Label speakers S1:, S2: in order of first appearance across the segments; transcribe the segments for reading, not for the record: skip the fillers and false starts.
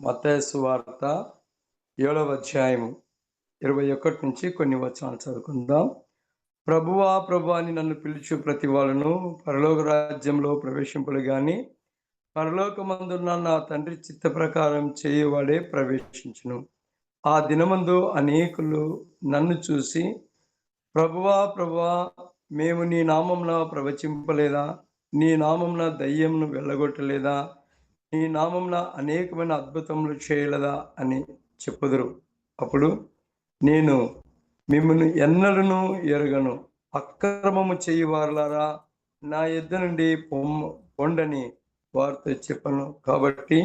S1: మత్తయి సువార్త 7వ అధ్యాయము 21 నుంచి కొన్ని వచనాలు చదువుకుందాం. ప్రభువా ప్రభువా అని నన్ను పిలుచు ప్రతి వాళ్ళను పరలోక రాజ్యంలో ప్రవేశింపడు గాని పరలోకమందున్న నా తండ్రి చిత్త ప్రకారం చేయువాడే ప్రవేశించును. ఆ దినమందు అనేకులు నన్ను చూసి ప్రభువా ప్రభువా మేము నీ నామమున ప్రవచింపలేదా, నీ నామమున దయ్యంను వెళ్ళగొట్టలేదా, నీ నామమున అనేకమైన అద్భుతములు చేయలేదా అని చెప్పుదురు. అప్పుడు నేను మిమ్మును ఎన్నడూను ఎరుగను, అక్రమము చేయువారులారా నా యొద్ద నుండి పొండని వారితో చెప్పను. కాబట్టి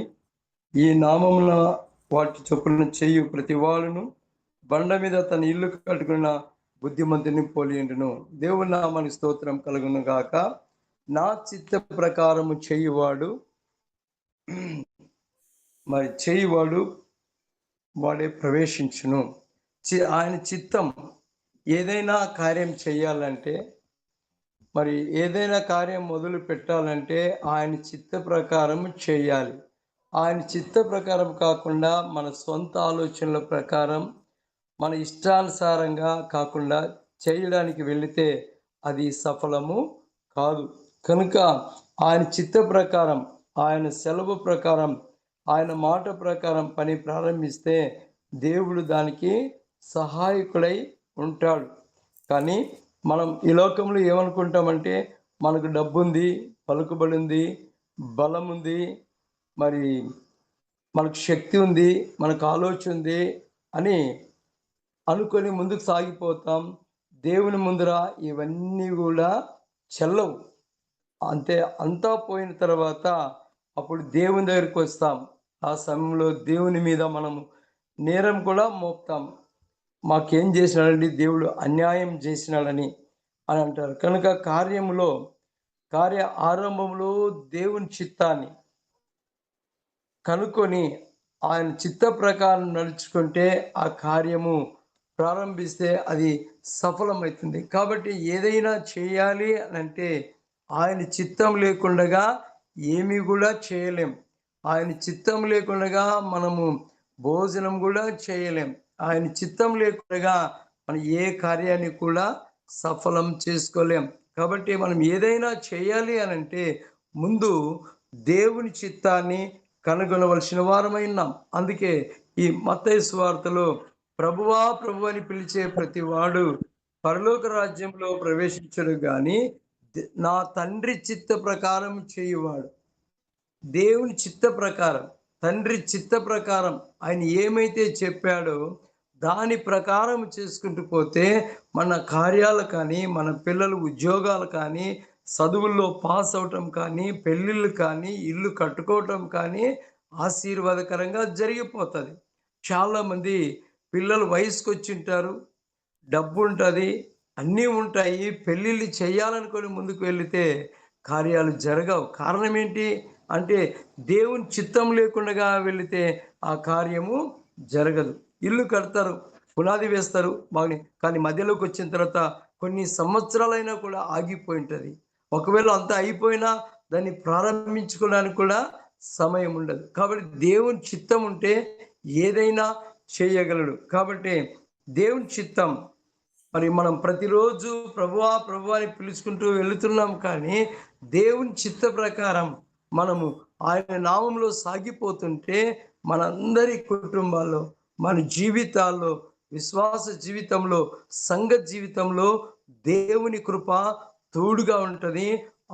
S1: ఈ నామమున వాటి చొప్పున చేయు ప్రతి వాడును బండ మీద తన ఇల్లు కట్టుకున్న బుద్ధిమంతుని పోలియుండును. దేవుని నామానికి స్తోత్రం కలుగును గాక. నా చిత్త ప్రకారము చేయువాడు మరి చేయువాడు వాడే ప్రవేశించును. ఆయన చిత్తం ఏదైనా కార్యం చేయాలంటే, మరి ఏదైనా కార్యం మొదలు పెట్టాలంటే ఆయన చిత్త ప్రకారం చేయాలి. ఆయన చిత్త ప్రకారం కాకుండా మన సొంత ఆలోచనల ప్రకారం మన ఇష్టానుసారంగా కాకుండా చేయడానికి వెళితే అది సఫలము కాదు. కనుక ఆయన చిత్త ప్రకారం, ఆయన సెలవు ప్రకారం, ఆయన మాట ప్రకారం పని ప్రారంభిస్తే దేవుడు దానికి సహాయకుడై ఉంటాడు. కానీ మనం ఈ లోకంలో ఏమనుకుంటామంటే మనకు డబ్బు ఉంది, పలుకుబడి ఉంది, బలం ఉంది, మరి మనకు శక్తి ఉంది, మనకు ఆలోచన ఉంది అని అనుకొని ముందుకు సాగిపోతాం. దేవుని ముందర ఇవన్నీ కూడా చెల్లవు. అంతా పోయిన తర్వాత అప్పుడు దేవుని దగ్గరికి వస్తాం. ఆ సమయంలో దేవుని మీద మనము నేరం కూడా మోపుతాం. మాకేం చేసినాడండి, దేవుడు అన్యాయం చేసినాడని అని అంటారు. కనుక కార్య ఆరంభంలో దేవుని చిత్తాన్ని కనుక్కొని ఆయన చిత్త ప్రకారం నడుచుకుంటే ఆ కార్యము ప్రారంభిస్తే అది సఫలమవుతుంది. కాబట్టి ఏదైనా చేయాలి అని అంటే ఆయన చిత్తం లేకుండా ఏమీ కూడా చేయలేం. ఆయన చిత్తం లేకుండా మనము భోజనం కూడా చేయలేం. ఆయన చిత్తం లేకుండా మనం ఏ కార్యాన్ని కూడా సఫలం చేసుకోలేం. కాబట్టి మనం ఏదైనా చేయాలి అని అంటే ముందు దేవుని చిత్తాన్ని కనుగొనవలసిన వారమై ఉన్నాం. అందుకే ఈ మత్తయి సువార్తలో ప్రభువా ప్రభు అని పిలిచే ప్రతి వాడు పరలోక రాజ్యంలో ప్రవేశించడు గాని నా తండ్రి చిత్త ప్రకారం చేయువాడు. దేవుని చిత్త ప్రకారం, తండ్రి చిత్త ప్రకారం ఆయన ఏమైతే చెప్పాడో దాని ప్రకారం చేసుకుంటూ పోతే మన కార్యాలు కానీ, మన పిల్లల ఉద్యోగాలు కానీ, చదువుల్లో పాస్ అవటం కానీ, పెళ్ళిళ్ళు కానీ, ఇల్లు కట్టుకోవటం కానీ ఆశీర్వాదకరంగా జరిగిపోతుంది. చాలామంది పిల్లలు వయసుకు వచ్చింటారు, డబ్బు ఉంటుంది, అన్నీ ఉంటాయి, పెళ్ళిళ్ళు చేయాలనుకొని ముందుకు వెళితే కార్యాలు జరగవు. కారణం ఏంటి అంటే దేవుని చిత్తం లేకుండా వెళితే ఆ కార్యము జరగదు. ఇల్లు కడతారు, పునాది వేస్తారు బాగానే, కానీ మధ్యలోకి వచ్చిన తర్వాత కొన్ని సంవత్సరాలైనా కూడా ఆగిపోయి ఉంటుంది. ఒకవేళ అంతా అయిపోయినా దాన్ని ప్రారంభించుకోవడానికి కూడా సమయం ఉండదు. కాబట్టి దేవుని చిత్తం ఉంటే ఏదైనా చేయగలడు. కాబట్టి దేవుని చిత్తం మరి మనం ప్రతిరోజు ప్రభువా ప్రభువా అని పిలుచుకుంటూ వెళుతున్నాం. కానీ దేవుని చిత్త ప్రకారం మనము ఆయన నామంలో సాగిపోతుంటే మనందరి కుటుంబాల్లో, మన జీవితాల్లో, విశ్వాస జీవితంలో, సంఘ జీవితంలో దేవుని కృప తోడుగా ఉంటుంది.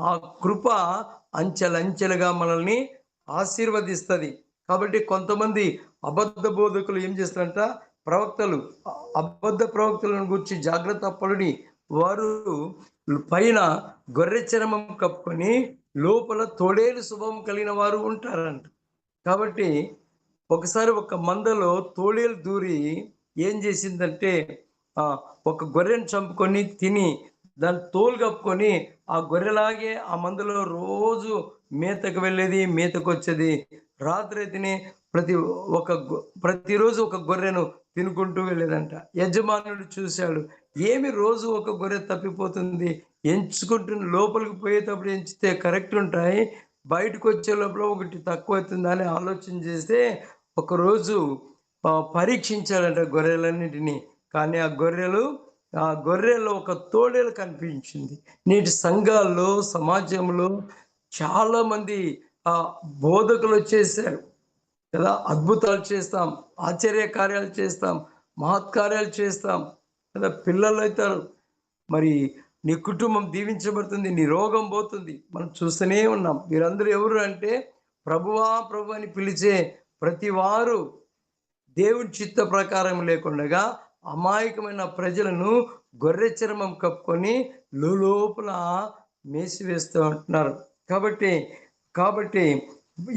S1: ఆ కృప అంచెలంచెలుగా మనల్ని ఆశీర్వదిస్తుంది. కాబట్టి కొంతమంది అబద్ధ బోధకులు ఏం చేస్తారంట, ప్రవక్తలు అబద్ధ ప్రవక్తలను గురించి జాగ్రత్త పడుడి. వారు పైన గొర్రె చర్మం కప్పుకొని లోపల తోడేలు శుభం కలిగిన వారు ఉంటారంట. కాబట్టి ఒకసారి ఒక మందలో తోడేలు దూరి ఏం చేసిందంటే ఒక గొర్రెను చంపుకొని తిని దాన్ని తోలు కప్పుకొని ఆ గొర్రెలాగే ఆ మందలో రోజు మేతకు వెళ్ళేది, మేతకు వచ్చేది. రాత్రి తిని ప్రతిరోజు ఒక గొర్రెను తినుకుంటూ వెళ్ళేదంట. యజమానుడు చూశాడు, ఏమి రోజు ఒక గొర్రె తప్పిపోతుంది, ఎంచుకుంటున్న లోపలికి పోయేటప్పుడు ఎంచితే కరెక్ట్ ఉంటాయి, బయటకు వచ్చే లోపల ఒకటి తక్కువ అవుతుంది అని ఆలోచన చేస్తే ఒకరోజు పరీక్షించాడంట గొర్రెలన్నిటిని. కానీ ఆ గొర్రెల్లో ఒక తోడేలు కనిపించింది. నేటి సంఘాల్లో, సమాజంలో చాలామంది బోధకులొచ్చేసారు కదా! అద్భుతాలు చేస్తాం, ఆశ్చర్య కార్యాలు చేస్తాం, మహత్కార్యాలు చేస్తాం కదా! పిల్లలైతారు. మరి నీ కుటుంబం దీవించబడుతుంది, నీ రోగం పోతుంది. మనం చూస్తూనే ఉన్నాం. వీరందరూ ఎవరు అంటే ప్రభువా ప్రభు అని పిలిచే ప్రతి వారు దేవుని చిత్త ప్రకారం లేకుండగా అమాయకమైన ప్రజలను గొర్రె చర్మం కప్పుకొని లోపల మేసివేస్తూ ఉంటున్నారు. కాబట్టి కాబట్టి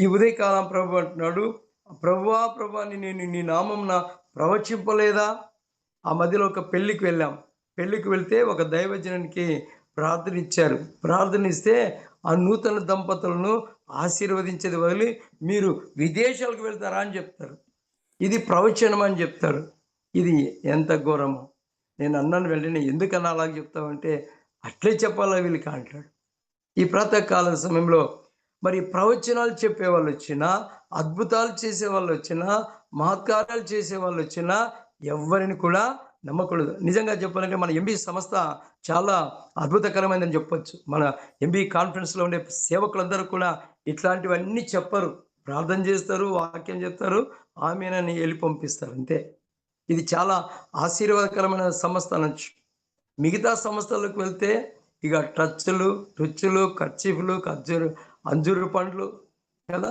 S1: ఈ ఉదయకాలం ప్రభు అంటున్నాడు, ప్రభువా ప్రభు అని నేను నీ నామమున ప్రవచింపలేదా? ఆ మధ్యలో ఒక పెళ్ళికి వెళ్ళాం. పెళ్ళికి వెళ్తే ఒక దైవజనునికి ప్రార్థన ఇచ్చారు. ప్రార్థన ఇస్తే ఆ నూతన దంపతులను ఆశీర్వదించేది వదిలి మీరు విదేశాలకు వెళ్తారా అని చెప్తారు. ఇది ప్రవచనం అని చెప్తారు. ఇది ఎంత ఘోరమో! నేను అన్నాను వెంటనే, ఎందుకన్నా అలాగ చెప్తావంటే, అట్లే చెప్పాలా వీళ్ళకి అంటాడు. ఈ ప్రాతకాల సమయంలో మరి ప్రవచనాలు చెప్పేవాళ్ళొచ్చినా, అద్భుతాలు చేసేవాళ్ళొచ్చినా, మహత్కార్యాలు చేసేవాళ్ళొచ్చినా ఎవ్వరిని కూడా నమ్మకూడదు. నిజంగా చెప్పాలంటే మన ఎంబీ సంస్థ చాలా అద్భుతకరమైందని చెప్పొచ్చు. మన ఎంబీ కాన్ఫరెన్స్‌లో ఉండే సేవకులందరూ కూడా ఇట్లాంటివన్నీ చెప్పరు. ప్రార్థన చేస్తారు, వాక్యం చెప్తారు, ఆమేనని ఎళ్లి పంపిస్తారు అంతే. ఇది చాలా ఆశీర్వాదకరమైన సంస్థ అనొచ్చు. మిగతా సంస్థలకు వెళ్తే ఇక టుచ్చులు, కర్చీఫ్‌లు, అంజూరు పండ్లు కదా!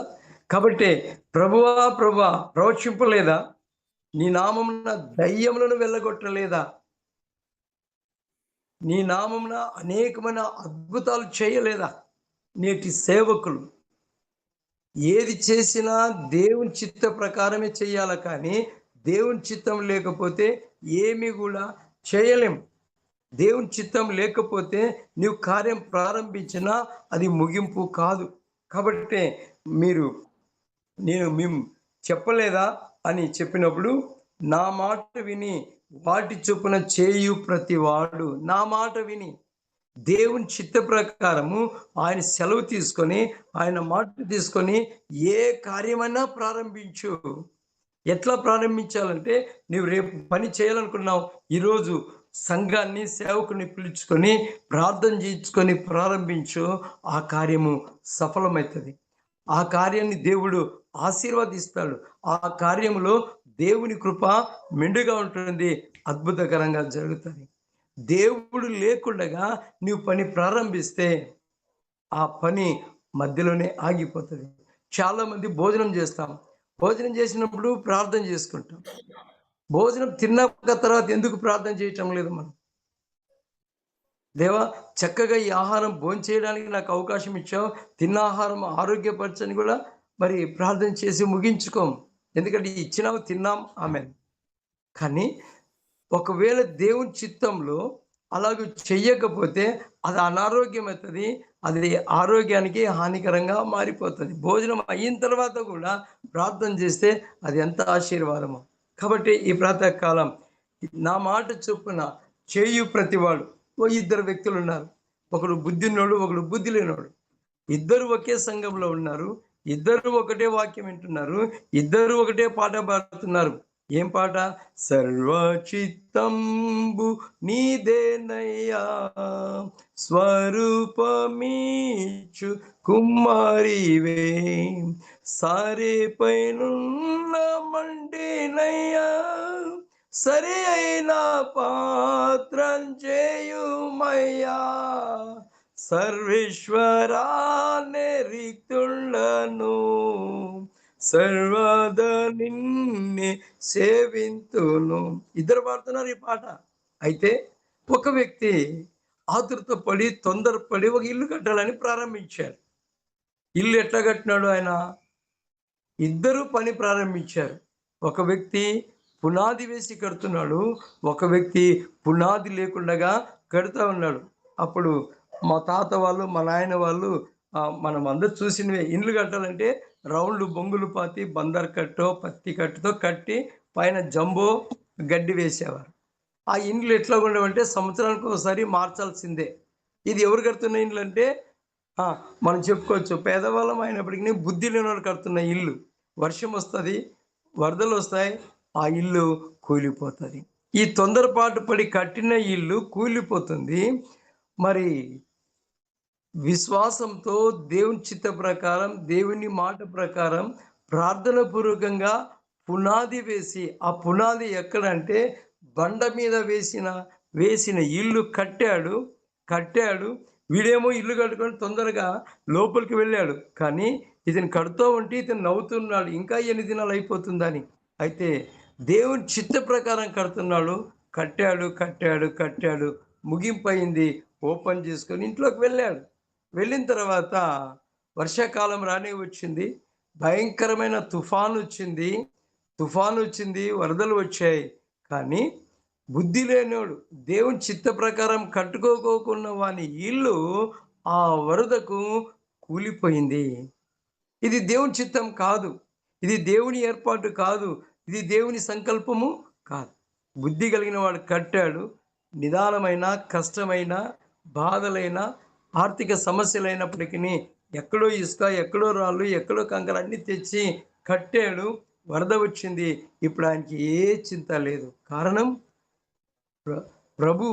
S1: కాబట్టి ప్రభువా ప్రవచింపలేదా? నీ నామమున దయ్యములను వెళ్ళగొట్టలేదా? నీ నామమున అనేకమైన అద్భుతాలు చేయలేదా? నేటి సేవకులు ఏది చేసినా దేవుని చిత్త ప్రకారమే చేయాల కానీ, దేవుని చిత్తం లేకపోతే ఏమి గూడా చేయలేం. దేవుని చిత్తం లేకపోతే నీవు కార్యం ప్రారంభించినా అది ముగింపు కాదు. కాబట్టే మీరు మేము చెప్పలేదా అని చెప్పినప్పుడు, నా మాట విని వాటి చొప్పున చేయు ప్రతివాడు, నా మాట విని దేవుని చిత్త ప్రకారము ఆయన సెలవు తీసుకొని, ఆయన మాట తీసుకొని ఏ కార్యమైనా ప్రారంభించు. ఎట్లా ప్రారంభించాలంటే, నీవు రేపు పని చేయాలనుకున్నావు. ఈరోజు సంఘాన్ని, సేవకుని పిలుచుకొని, ప్రార్థన చేయించుకొని ప్రారంభించు. ఆ కార్యము సఫలమైతది. ఆ కార్యాన్ని దేవుడు ఆశీర్వదిస్తాడు. ఆ కార్యములో దేవుని కృప మెండుగా ఉంటుంది. అద్భుతకరంగా జరుగుతది. దేవుడు లేకుండగా నీవు పని ప్రారంభిస్తే, ఆ పని మధ్యలోనే ఆగిపోతది. చాలామంది భోజనం చేస్తాం. భోజనం చేసినప్పుడు ప్రార్థన చేసుకుంటాం. భోజనం తిన్నాక తర్వాత ఎందుకు ప్రార్థన చేయటం లేదు మనం? దేవా, చక్కగా ఈ ఆహారం భోంచేయడానికి నాకు అవకాశం ఇచ్చావు. తిన్న ఆహారం ఆరోగ్యపరచని కూడా మరి ప్రార్థన చేసి ముగించుకోం. ఎందుకంటే ఇచ్చినావు, తిన్నాం, ఆమేన్. కానీ ఒకవేళ దేవుని చిత్తంలో అలాగ చెయ్యకపోతే అది అనారోగ్యమవుతది. అది ఆరోగ్యానికి హానికరంగా మారిపోతది. భోజనం అయిన తర్వాత కూడా ప్రార్థన చేస్తే అది ఎంత ఆశీర్వాదమో. కాబట్టి ఈ ప్రాతకాలం నా మాట చొప్పున చేయు ప్రతివాడు, ఇద్దరు వ్యక్తులున్నారు. ఒకడు బుద్ధిన్నోడు, ఒకడు బుద్ధి లేనోడు. ఇద్దరు ఒకే సంఘంలో ఉన్నారు. ఇద్దరు ఒకటే వాక్యం వింటున్నారు. ఇద్దరు ఒకటే పాట పాడుతున్నారు. ఏం పాట? సర్వచిత్తంబు నీదేనయ్యా, స్వరూపమీచు కుమారివే, సారే పైనున్న మండినయ్యా, సరి అయిన పాత్రం చేయుమయ్యా, సర్వేశ్వరానే రిక్తులను సర్వద నిన్నే సేవింతును. ఇద్దరు పాడుతున్నారు ఈ పాట. అయితే ఒక వ్యక్తి ఆతృతపడి, తొందరపడి ఒక ఇల్లు కట్టాలని ప్రారంభించారు. ఇల్లు ఎట్లా కట్టినాడు ఆయన? ఇద్దరు పని ప్రారంభించారు. ఒక వ్యక్తి పునాది వేసి కడుతున్నాడు. ఒక వ్యక్తి పునాది లేకుండగా కడుతా ఉన్నాడు. అప్పుడు మా తాత వాళ్ళు, మా నాయన వాళ్ళు మనం అందరూ చూసినవే, ఇండ్లు కట్టాలంటే రౌండ్ బొంగులు పాతి బందర్ కట్టో, పత్తి కట్టుతో కట్టి పైన జంబో గడ్డి వేసేవారు. ఆ ఇండ్లు ఎట్లా ఉండేవంటే సంవత్సరానికి ఒకసారి మార్చాల్సిందే. ఇది ఎవరు కడుతున్న ఇండ్లు అంటే మనం చెప్పుకోవచ్చు పేదవాళ్ళం అయినప్పటికీ బుద్ధి లేనివాడు కడుతున్న ఇల్లు. వర్షం వస్తది, వరదలు వస్తాయి, ఆ ఇల్లు కూలిపోతుంది. ఈ తొందరపాటు పడి కట్టిన ఇల్లు కూలిపోతుంది. మరి విశ్వాసంతో దేవుని చిత్త ప్రకారం, దేవుని మాట ప్రకారం ప్రార్థన పూర్వకంగా పునాది వేసి, ఆ పునాది ఎక్కడంటే బండ మీద వేసిన ఇల్లు కట్టాడు. వీడేమో ఇల్లు కట్టుకొని తొందరగా లోపలికి వెళ్ళాడు. కానీ ఇతను కడుతూ ఉంటే ఇతను నవ్వుతున్నాడు, ఇంకా ఎన్ని దినాలు అయిపోతుందని. అయితే దేవుని చిత్త ప్రకారం కడుతున్నాడు. కట్టాడు. ముగింపు అయింది. ఓపెన్ చేసుకొని ఇంట్లోకి వెళ్ళాడు. వెళ్ళిన తర్వాత వర్షాకాలం రానే వచ్చింది. భయంకరమైన తుఫాను వచ్చింది, వరదలు వచ్చాయి. కానీ బుద్ధి లేనోడు దేవుని చిత్త ప్రకారం కట్టుకోకోకున్న వాని ఇల్లు ఆ వరదకు కూలిపోయింది. ఇది దేవుని చిత్తం కాదు, ఇది దేవుని ఏర్పాటు కాదు, ఇది దేవుని సంకల్పము కాదు. బుద్ధి కలిగిన వాడు కట్టాడు. నిదానమైన, కష్టమైన, బాధలైన, ఆర్థిక సమస్యలైనప్పటికీ ఎక్కడో ఇసుక, ఎక్కడో రాళ్ళు, ఎక్కడో కంకర అన్ని తెచ్చి కట్టాడు. వరద వచ్చింది. ఇప్పుడు ఆయనకి ఏ చింత లేదు. కారణం ప్రభు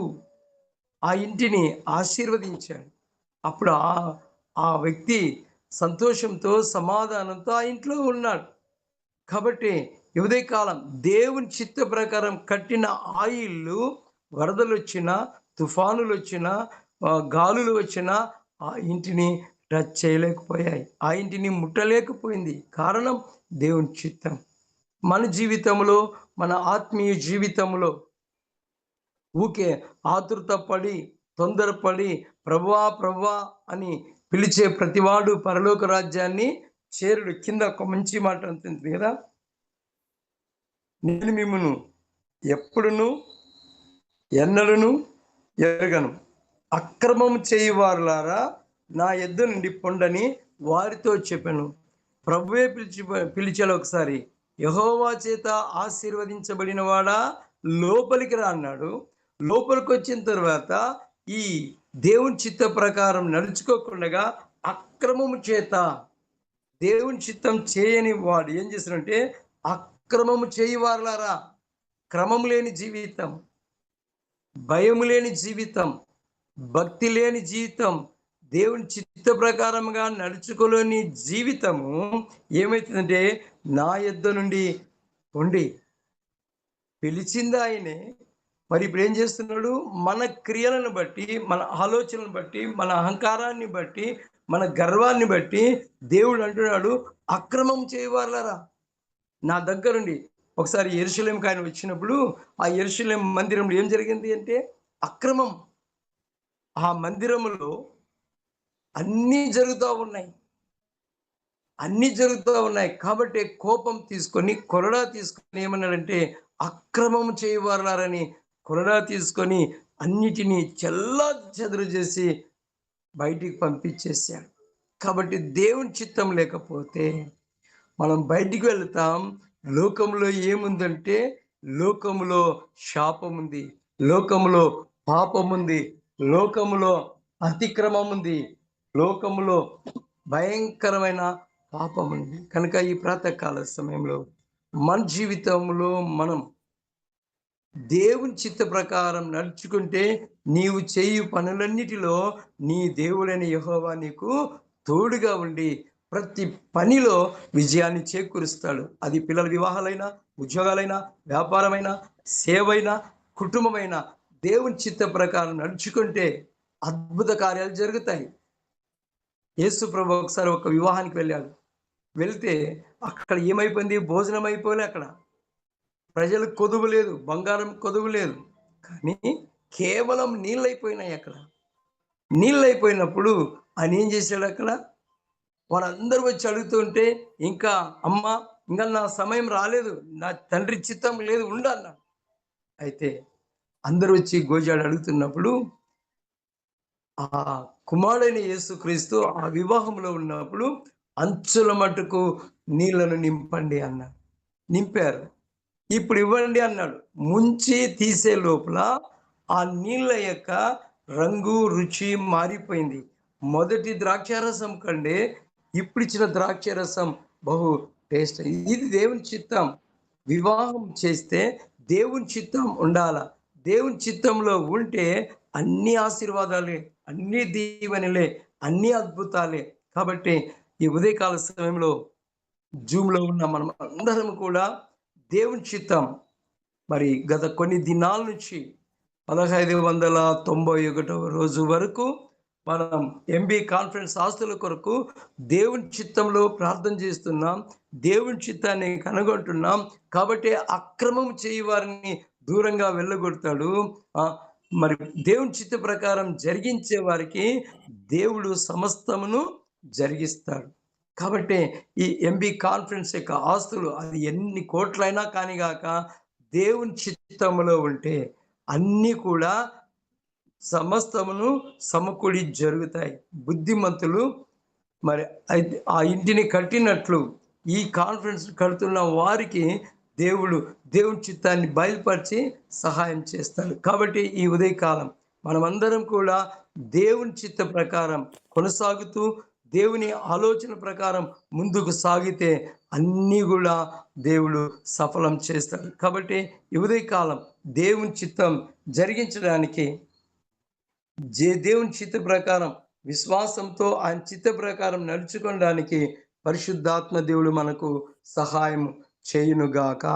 S1: ఆ ఇంటిని ఆశీర్వదించాడు. అప్పుడు ఆ వ్యక్తి సంతోషంతో, సమాధానంతో ఆ ఇంట్లో ఉన్నాడు. కాబట్టి ఉదయకాలం దేవుని చిత్త ప్రకారం కట్టిన ఆ ఇల్లు వరదలు వచ్చినా, తుఫానులు వచ్చినా, గాలులు వచ్చినా ఆ ఇంటిని టచ్ చేయలేకపోయాయి, ఆ ఇంటిని ముట్టలేకపోయింది. కారణం దేవుని చిత్తం. మన జీవితంలో, మన ఆత్మీయ జీవితంలో ఊకే ఆతురతపడి, తొందరపడి ప్రభువా అని పిలిచే ప్రతివాడు పరలోక రాజ్యాన్ని చేరుడు. కింద ఒక మంచి మాట ఉంటుంది కదా, నేను మిమ్మును ఎప్పుడును ఎన్నడను ఎరగను, అక్రమం చేయువారులారా నా యొద్ద నుండి పొండని వారితో చెప్పాను. ప్రభువే పిలిచాడు ఒకసారి, యెహోవా చేత ఆశీర్వదించబడిన వాడా లోపలికి రా అన్నాడు. లోపలికి వచ్చిన తర్వాత ఈ దేవుని చిత్త ప్రకారం నడుచుకోకుండా అక్రమము చేత దేవుని చిత్తం చేయని వాడు ఏం చేస్తాడంటే, అక్రమము చేయువారులారా, క్రమం లేని జీవితం, భయం లేని జీవితం, భక్తి లేని జీవితం, దేవుని చిత్త ప్రకారంగా నడుచుకోలేని జీవితము ఏమవుతుందంటే, నా యొద్ద నుండి ఉండి పిలిచింది ఆయనే. మరి ఇప్పుడు ఏం చేస్తున్నాడు? మన క్రియలను బట్టి, మన ఆలోచనలను బట్టి, మన అహంకారాన్ని బట్టి, మన గర్వాన్ని బట్టి దేవుడు అంటున్నాడు, అక్రమం చేయవారులారా నా దగ్గరుండి. ఒకసారి యెరూషలేముకి ఆయన వచ్చినప్పుడు ఆ యెరూషలేము మందిరంలో ఏం జరిగింది అంటే అక్రమం. ఆ మందిరములో అన్నీ జరుగుతూ ఉన్నాయి. కాబట్టి కోపం తీసుకొని, కొరడా తీసుకొని ఏమన్నాడంటే, అక్రమం చేయవారులారని కొరడా తీసుకొని అన్నిటినీ చెల్లాచెదరు చేసి బయటికి పంపించేశాడు. కాబట్టి దేవుని చిత్తం లేకపోతే మనం బయటికి వెళ్తాం. లోకంలో ఏముందంటే, లోకములో శాపం ఉంది, లోకములో పాపం ఉంది, లోకములో అతిక్రమం ఉంది, లోకములో భయంకరమైన పాపం ఉంది. కనుక ఈ ప్రాతకాల సమయంలో మన జీవితంలో మనం దేవుని చిత్త ప్రకారం నడుచుకుంటే, నీవు చేయు పనులన్నిటిలో నీ దేవుడైన యెహోవా నీకు తోడుగా ఉండి ప్రతి పనిలో విజయాన్ని చేకూరుస్తాడు. అది పిల్లల వివాహాలైనా, ఉద్యోగాలైనా, వ్యాపారమైనా, సేవైనా, కుటుంబమైనా దేవుని చిత్త ప్రకారం నడుచుకుంటే అద్భుత కార్యాలు జరుగుతాయి. యేసు ప్రభు ఒకసారి ఒక వివాహానికి వెళ్తే అక్కడ ఏమైపోయింది? భోజనం అయిపోలే. అక్కడ ప్రజలకు కొదువు లేదు, బంగారం కొదువు లేదు, కానీ కేవలం నీళ్ళైపోయినాయి. అక్కడ నీళ్ళైపోయినప్పుడు ఆయన ఏం చేశాడు? అక్కడ వారందరూ వచ్చి అడుగుతుంటే, ఇంకా అమ్మా, ఇంకా నా సమయం రాలేదు, నా తండ్రి చిత్తం లేదు, ఉండు అన్నాడు. అయితే అందరూ వచ్చి గోజాడు అడుగుతున్నప్పుడు ఆ కుమారుడైన యేసుక్రీస్తు ఆ వివాహంలో ఉన్నప్పుడు అంచుల మట్టుకు నీళ్లను నింపండి అన్నాడు. నింపారు. ఇప్పుడు ఇవ్వండి అన్నాడు. ముంచి తీసే లోపల ఆ నీళ్ళ యొక్క రంగు, రుచి మారిపోయింది. మొదటి ద్రాక్షారసం కంటే ఇప్పుడు ఇచ్చిన ద్రాక్షారసం బహు టేస్ట్. ఇది దేవుని చిత్తం. వివాహం చేస్తే దేవుని చిత్తం ఉండాల. దేవుని చిత్తంలో ఉంటే అన్ని ఆశీర్వాదాలే, అన్ని దీవెనలే, అన్ని అద్భుతాలే. కాబట్టి ఈ ఉదయకాల సమయంలో జూమ్‌లో ఉన్న మనం అందరం కూడా దేవుని చిత్తం మరి గత కొన్ని దినాల నుంచి 1591వ రోజు వరకు మనం ఎంబీ కాన్ఫరెన్స్ ఆస్తుల కొరకు దేవుని చిత్తంలో ప్రార్థన చేస్తున్నాం. దేవుని చిత్తాన్ని కనుగొంటున్నాం. కాబట్టి అక్రమం చేయు వారిని దూరంగా వెళ్ళగొడతాడు. మరి దేవుని చిత్త ప్రకారం జరిగించే వారికి దేవుడు సమస్తమును జరిగిస్తాడు. కాబట్టి ఈ ఎంబీ కాన్ఫరెన్స్ యొక్క ఆస్తులు అది ఎన్ని కోట్లైనా కానిగాక దేవుని చిత్తములో ఉంటే అన్నీ కూడా సమస్తమును సమకూడి జరుగుతాయి. బుద్ధిమంతులు మరి ఆ ఇంటిని కట్టినట్లు ఈ కాన్ఫరెన్స్ కడుతున్న వారికి దేవుని చిత్తాన్ని బయలుపరిచి సహాయం చేస్తాడు. కాబట్టి ఈ ఉదయకాలం మనమందరం కూడా దేవుని చిత్త ప్రకారం కొనసాగుతూ దేవుని ఆలోచన ప్రకారం ముందుకు సాగితే అన్నీ కూడా దేవుడు సఫలం చేస్తాడు. కాబట్టి ఈ ఉదయకాలం దేవుని చిత్తం జరిగించడానికి దేవుని చిత్త ప్రకారం విశ్వాసంతో ఆయన చిత్త ప్రకారం నడుచుకోవడానికి పరిశుద్ధాత్మ దేవుడు మనకు సహాయం చేయునుగాక.